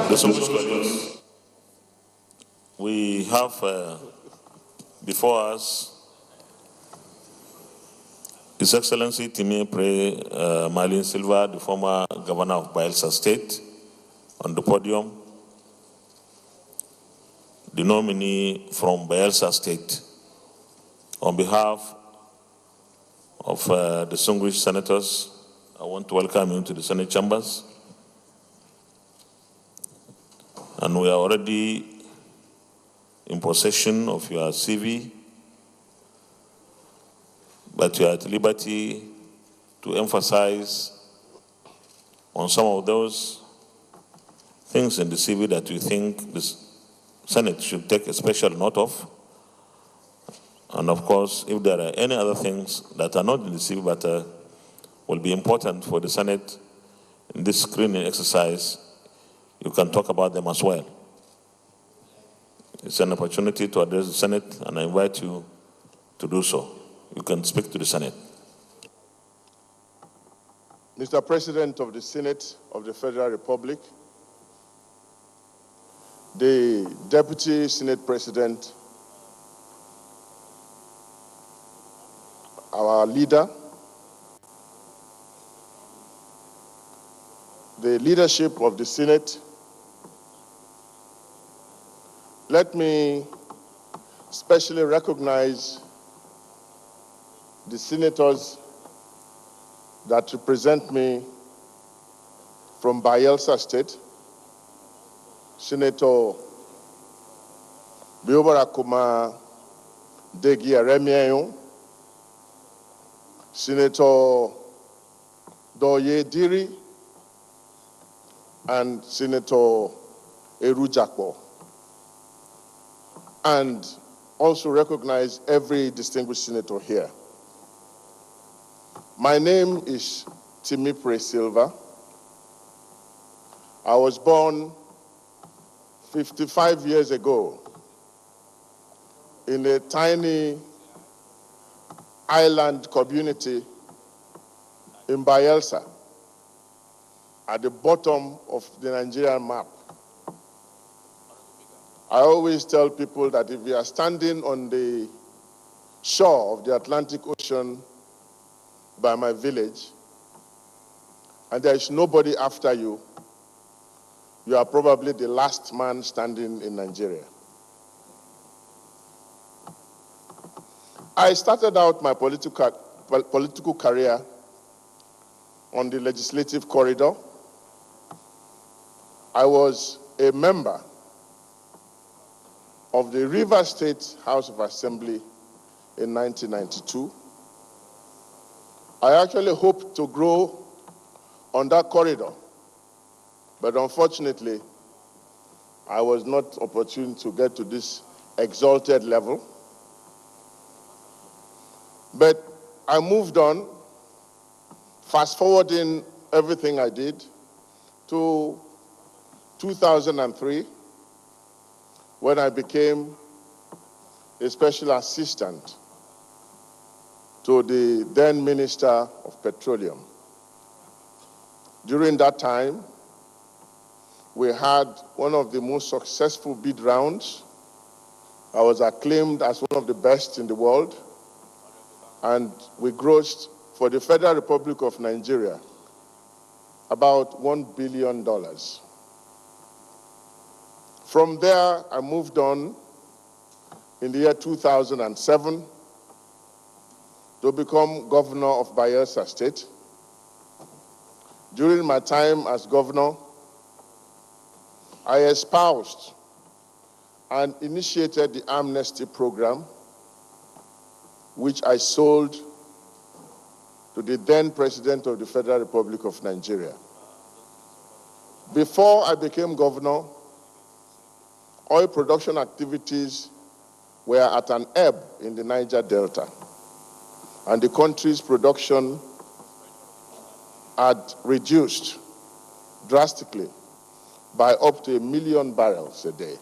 Distinguished colleagues, we have before us His Excellency Timipre Sylva, the former governor of Bayelsa State, on the podium, the nominee from Bayelsa State. On behalf of distinguished senators, I want to welcome you to the Senate chambers. And we are already in possession of your CV, but you are at liberty to emphasize on some of those things in the CV that you think the Senate should take a special note of. And of course, if there are any other things that are not in the CV but will be important for the Senate in this screening exercise, you can talk about them as well. It's an opportunity to address the Senate, and I invite you to do so. You can speak to the Senate. Mr. President of the Senate of the Federal Republic, the Deputy Senate President, our leader, the leadership of the Senate, let me specially recognize the senators that represent me from Bayelsa State, Senator Biobarakuma Degi Aremiayon, Senator Doye Diri, and Senator Eru Jakpo, and also recognize every distinguished senator here. My name is Timipre Sylva. I was born 55 years ago in a tiny island community in Bayelsa, at the bottom of the Nigerian map. I always tell people that if you are standing on the shore of the Atlantic Ocean by my village, and there is nobody after you, you are probably the last man standing in Nigeria. I started out my political career on the legislative corridor. I was a member of the Rivers State House of Assembly in 1992. I actually hoped to grow on that corridor, but unfortunately, I was not opportune to get to this exalted level. But I moved on, fast forwarding everything I did to 2003, when I became a special assistant to the then Minister of Petroleum. During that time, we had one of the most successful bid rounds. I was acclaimed as one of the best in the world, and we grossed for the Federal Republic of Nigeria about $1 billion. From there, I moved on in the year 2007 to become governor of Bayelsa State. During my time as governor, I espoused and initiated the amnesty program, which I sold to the then President of the Federal Republic of Nigeria. Before I became governor, oil production activities were at an ebb in the Niger Delta, and the country's production had reduced drastically by up to 1 million barrels a day.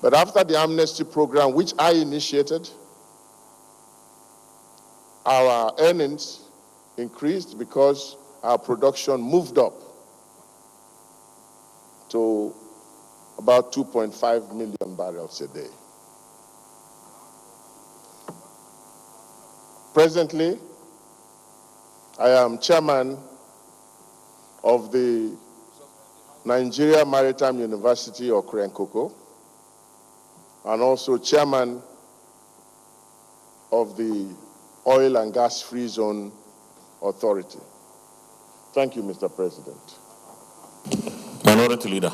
But after the amnesty program, which I initiated, our earnings increased because our production moved up to about 2.5 million barrels a day. Presently, I am chairman of the Nigeria Maritime University, or Krenkoko, and also chairman of the Oil and Gas Free Zone Authority. Thank you, Mr. President. Minority Leader.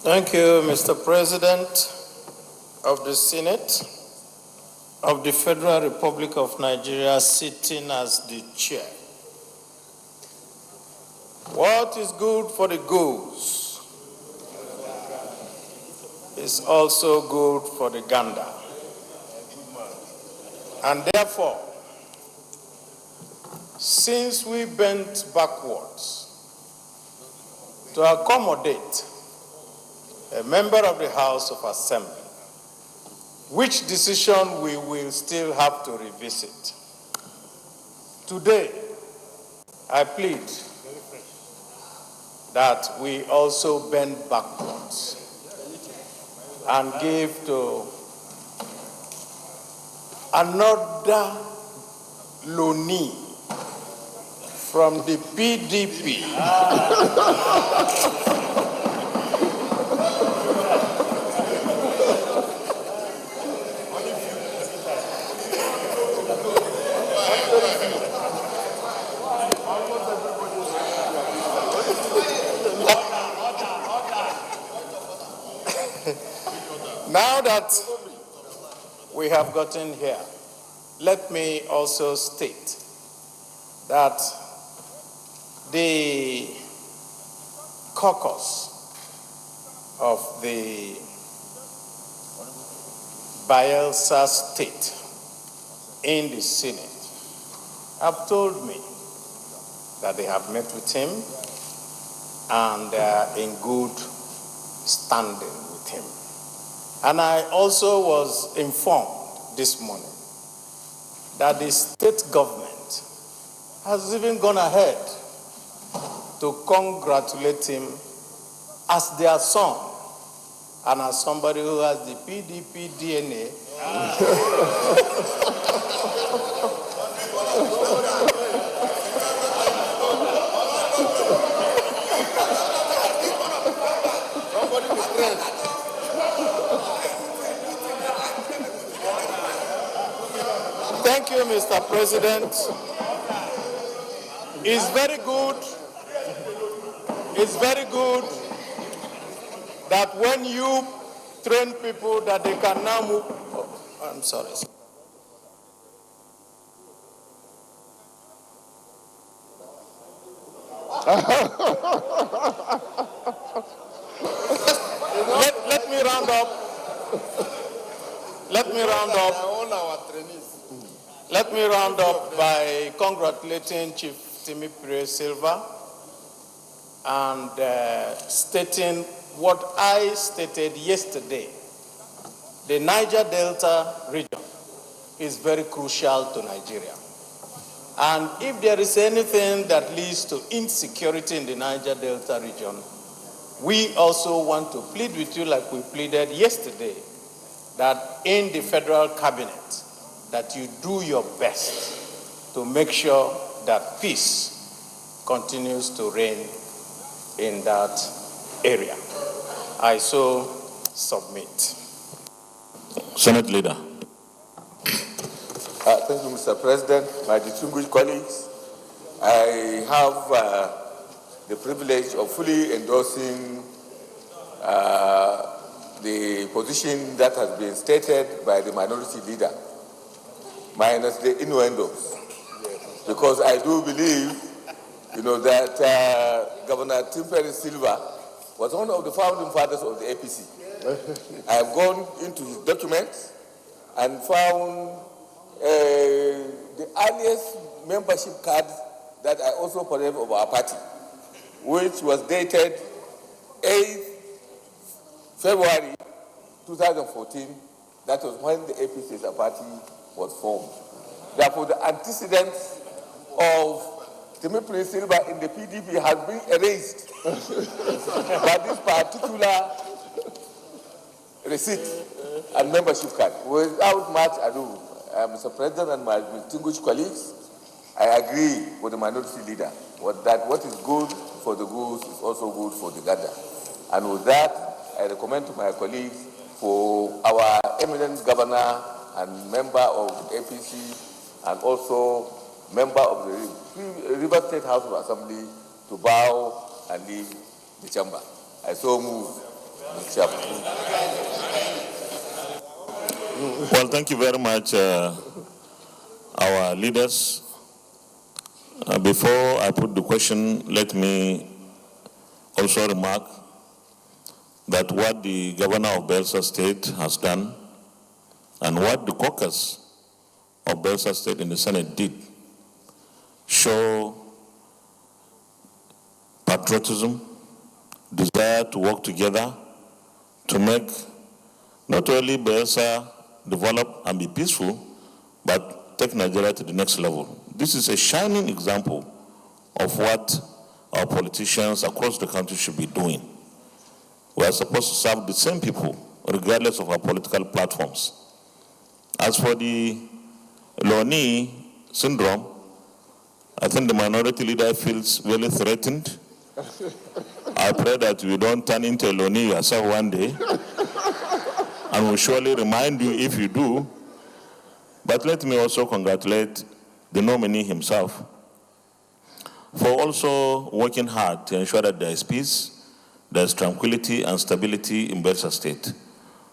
Thank you, Mr. President of the Senate of the Federal Republic of Nigeria, sitting as the chair. What is good for the goose is also good for the gander. And therefore, since we bent backwards to accommodate a member of the House of Assembly, which decision we will still have to revisit. Today, I plead that we also bend backwards and give to another Nominee from the PDP. Now that we have gotten here, let me also state that the caucus of the Bayelsa state in the Senate have told me that they have met with him and they are in good standing with him. And I also was informed this morning that the state government has even gone ahead to congratulate him as their son and as somebody who has the PDP DNA. Thank you, Mr. President. It's very good that when you train people that they can now move. Oh, I'm sorry. Let me round up. Let me round up by congratulating Chief Timipre Sylva and stating what I stated yesterday. The Niger Delta region is very crucial to Nigeria. And if there is anything that leads to insecurity in the Niger Delta region, we also want to plead with you like we pleaded yesterday, that in the federal cabinet, that you do your best to make sure that peace continues to reign in that area. I so submit. Senate Leader. Thank you, Mr. President. My distinguished colleagues, I have the privilege of fully endorsing the position that has been stated by the minority leader, minus the innuendos, because I do believe, that Governor Timipre Sylva was one of the founding fathers of the APC. I have gone into his documents and found the earliest membership card that I also possess of our party. which was dated 8th February 2014. That was when the APC as a party was formed. Therefore, the antecedents of Timipre Sylva in the PDP has been erased by this particular receipt and membership card. Without much ado, Mr. President and my distinguished colleagues, I agree with the minority leader that what is good for the goose is also good for the gander. And with that, I recommend to my colleagues for our eminent governor and member of APC and also member of the River State House of Assembly to bow and leave the chamber. I so move, Mr. Chairman. Well, thank you very much, our leaders. Before I put the question, let me also remark that what the governor of Bayelsa State has done and what the caucus of Bayelsa State in the Senate did show patriotism, desire to work together to make not only Bayelsa develop and be peaceful, but take Nigeria to the next level. This is a shining example of what our politicians across the country should be doing. We are supposed to serve the same people, regardless of our political platforms. As for the Nominee syndrome, I think the minority leader feels really threatened. I pray that you don't turn into a Nominee yourself one day, and will surely remind you if you do. But let me also congratulate the nominee himself for also working hard to ensure that there is peace, there is tranquility and stability in Bayelsa State.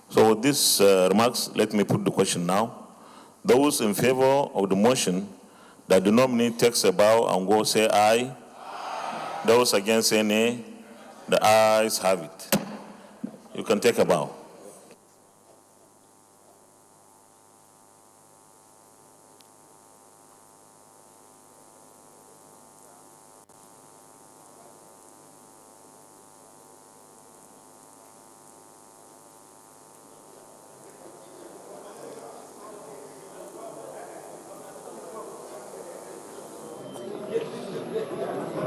So with these remarks, let me put the question now. Those in favor of the motion that the nominee takes a bow and go say aye. Aye. Those against say nay. The ayes have it. You can take a bow.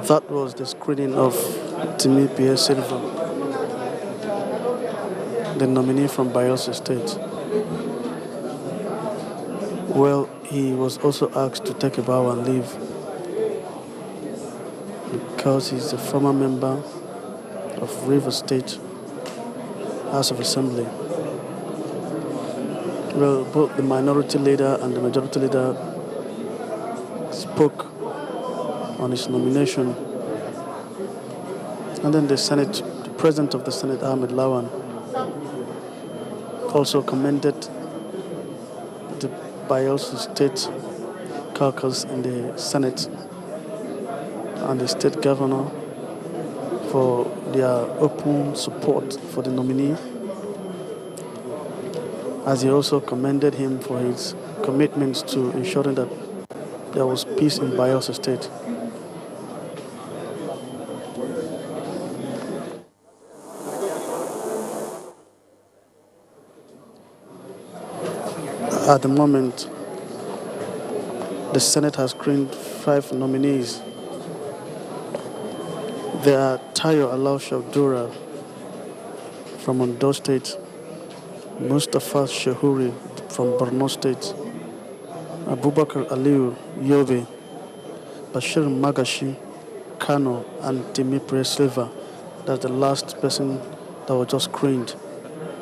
That was the screening of Timipre Sylva, the nominee from Bayelsa State. Well, he was also asked to take a bow and leave because he's a former member of River State House of Assembly. Well, both the minority leader and the majority leader spoke on his nomination. And then the President of the Senate, Ahmed Lawan, also commended the Bayelsa State caucus in the Senate and the state governor for their open support for the nominee, as he also commended him for his commitments to ensuring that there was peace in Bayelsa State. At the moment, the Senate has screened 5 nominees. They are Tayo Alau-Shabdura from Ondo State, Mustafa Shahuri from Borno State, Abubakar Aliyu Yobe, Bashir Magashi, Kano, and Timipre Sylva. That's the last person that was just screened.